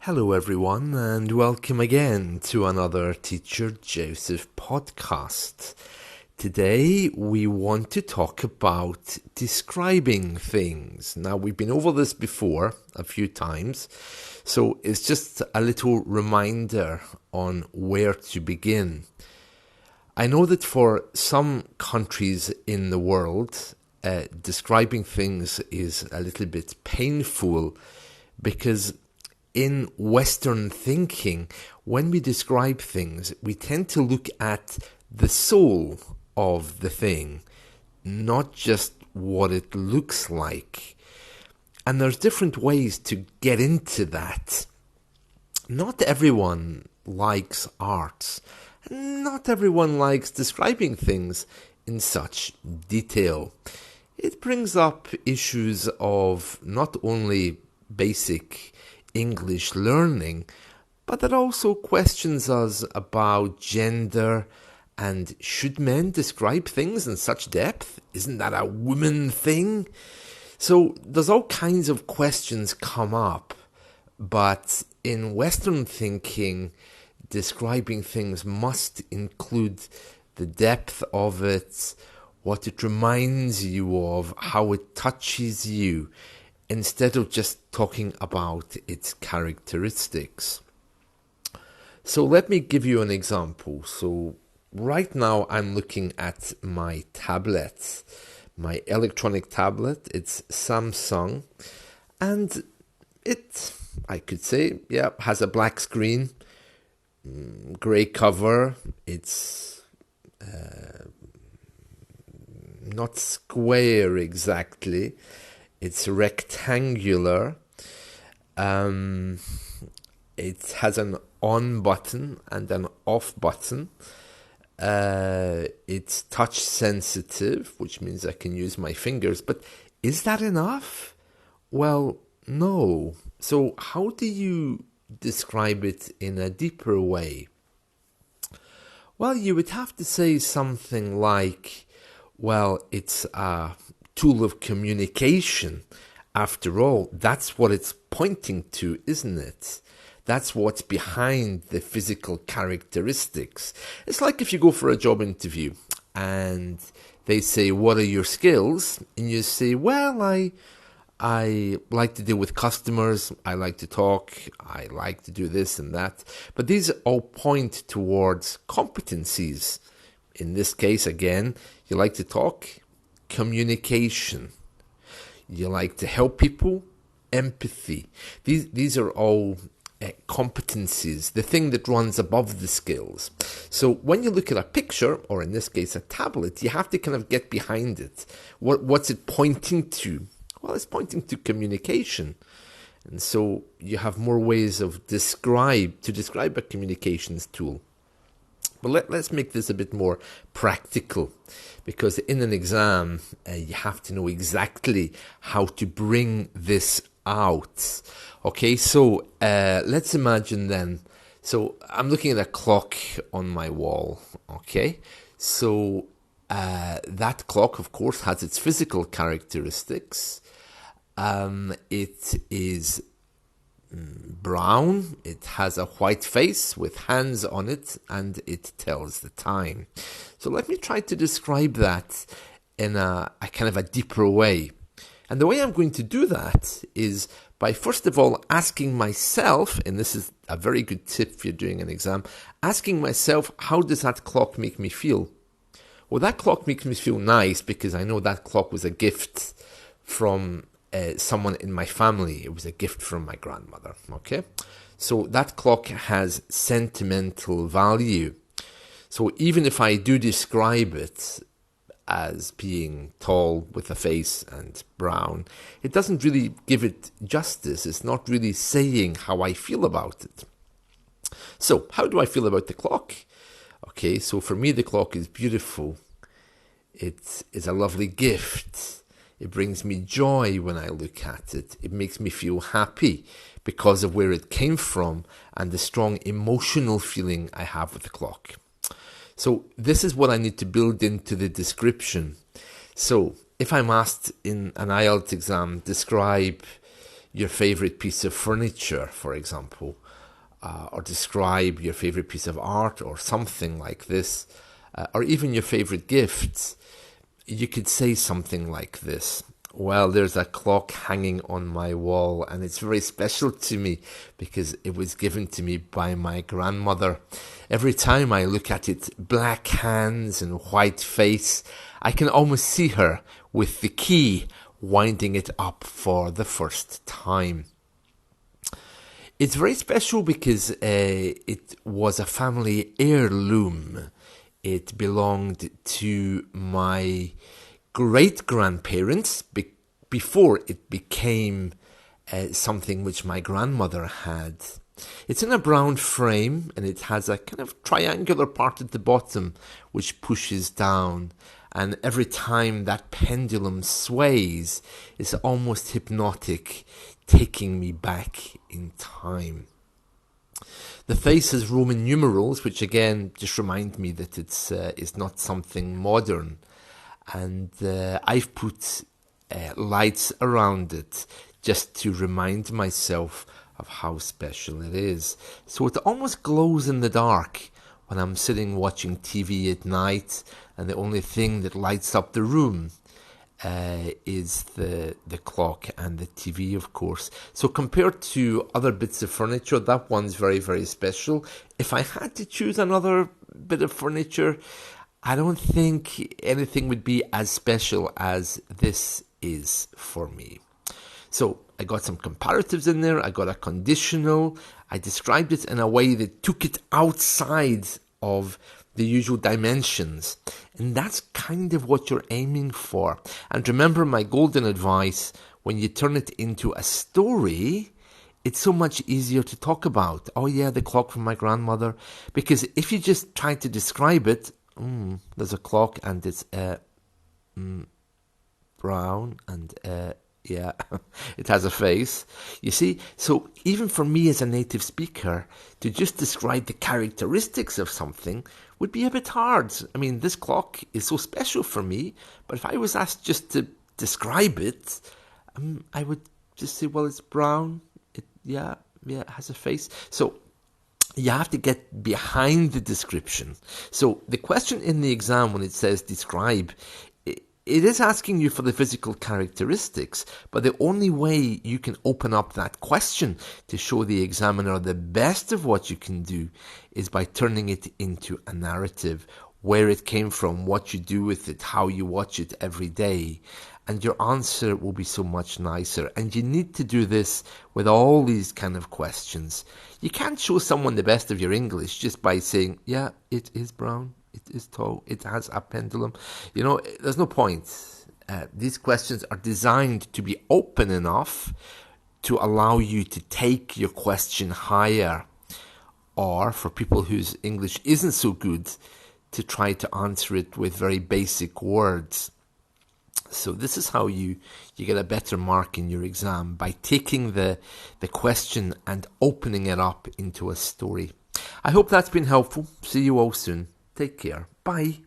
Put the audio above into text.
Hello, everyone, and welcome again to another Teacher Joseph podcast. Today, we want to talk about describing things. Now, we've been over this before a few times, so it's just a little reminder on where to begin. I know that for some countries in the world, describing things is a little bit painful because in Western thinking, when we describe things, we tend to look at the soul of the thing, not just what it looks like. And there's different ways to get into that. Not everyone likes art. Not everyone likes describing things in such detail. It brings up issues of not only basic English learning, but it also questions us about gender and should men describe things in such depth? Isn't that a woman thing? So there's all kinds of questions come up, but in Western thinking, describing things must include the depth of it, what it reminds you of, how it touches you, instead of just talking about its characteristics. So let me give you an example. So right now I'm looking at my tablet, my electronic tablet. It's Samsung, and it, I could say, has a black screen, grey cover. It's not square exactly. It's rectangular. It has an on button and an off button. It's touch sensitive, which means I can use my fingers. But is that enough? Well, no. So how do you describe it in a deeper way? Well, you would have to say something like, well, it's a tool of communication. After all, that's what it's pointing to, isn't it? That's what's behind the physical characteristics. It's like if you go for a job interview and they say, what are your skills? And you say, well, I like to deal with customers, I like to talk, I like to do this and that. But these all point towards competencies. In this case, again, you like to talk, communication. You like to help people, empathy. These are all competencies, the thing that runs above the skills. So when you look at a picture, or in this case a tablet, you have to kind of get behind it. What's it pointing to? Well, it's pointing to communication. And so you have more ways of describe a communications tool. But let's make this a bit more practical, because in an exam, you have to know exactly how to bring this out. Okay, so let's imagine then. So I'm looking at a clock on my wall. Okay, so that clock, of course, has its physical characteristics. It is brown, it has a white face with hands on it, and it tells the time. So let me try to describe that in a kind of a deeper way. And the way I'm going to do that is by first of all asking myself, and this is a very good tip if you're doing an exam, asking myself, how does that clock make me feel? Well, that clock makes me feel nice because I know that clock was a gift from someone in my family. It was a gift from my grandmother. Okay, so that clock has sentimental value. So even if I do describe it as being tall with a face and brown, it doesn't really give it justice. It's not really saying how I feel about it. So how do I feel about the clock? Okay, so for me the clock is beautiful. It is a lovely gift. It brings me joy when I look at it. It makes me feel happy because of where it came from and the strong emotional feeling I have with the clock. So this is what I need to build into the description. So if I'm asked in an IELTS exam, describe your favorite piece of furniture, for example, or describe your favorite piece of art or something like this, or even your favorite gift, you could say something like this. Well, there's a clock hanging on my wall, and it's very special to me because it was given to me by my grandmother. Every time I look at it, black hands and white face, I can almost see her with the key winding it up for the first time. It's very special because it was a family heirloom. It belonged to my great-grandparents before it became something which my grandmother had. It's in a brown frame, and it has a kind of triangular part at the bottom which pushes down. And every time that pendulum sways, it's almost hypnotic, taking me back in time. The face has Roman numerals, which again just remind me that it's not something modern. And I've put lights around it just to remind myself of how special it is. So it almost glows in the dark when I'm sitting watching TV at night, and the only thing that lights up the room is the clock and the TV, of course. So compared to other bits of furniture, that one's very, very special. If I had to choose another bit of furniture, I don't think anything would be as special as this is for me. So I got some comparatives in there. I got a conditional. I described it in a way that took it outside of the usual dimensions. And that's kind of what you're aiming for. And remember my golden advice, when you turn it into a story, it's so much easier to talk about. Oh yeah, the clock from my grandmother. Because if you just try to describe it, there's a clock and it's brown and yeah, it has a face. You see, so even for me as a native speaker, to just describe the characteristics of something would be a bit hard. I mean, this clock is so special for me, but if I was asked just to describe it, I would just say, well, it's brown. It has a face. So you have to get behind the description. So the question in the exam, when it says describe, it is asking you for the physical characteristics, but the only way you can open up that question to show the examiner the best of what you can do is by turning it into a narrative, where it came from, what you do with it, how you watch it every day. And your answer will be so much nicer. And you need to do this with all these kind of questions. You can't show someone the best of your English just by saying, yeah, it is brown, it is tall, it has a pendulum. You know, there's no point. These questions are designed to be open enough to allow you to take your question higher. Or for people whose English isn't so good, to try to answer it with very basic words. So this is how you get a better mark in your exam, by taking the question and opening it up into a story. I hope that's been helpful. See you all soon. Take care. Bye.